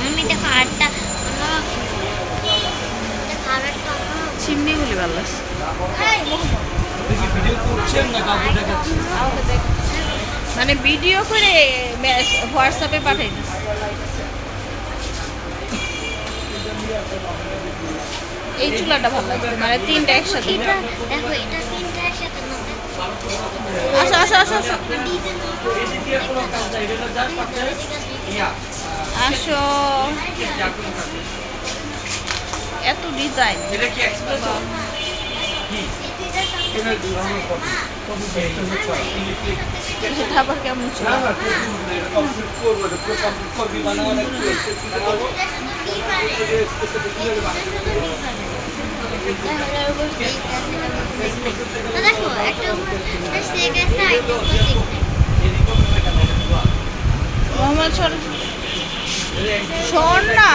আমি দেখো আটটা চিমনিগুলি ভালো লাগছে। মানে ভিডিও করে হোয়াটসঅ্যাপে পাঠাই দিচ্ছি। এই চুলাটা ভালো লাগছে, মানে তিনটা একসাথে। এটা দেখো, এটা তিনটা একসাথে না। আসো আসো আসো আসো আসো, এত ডিজাইন। এটা আবার কেমন ছিল? দেখো একটা মোহাম্মদ শোন না।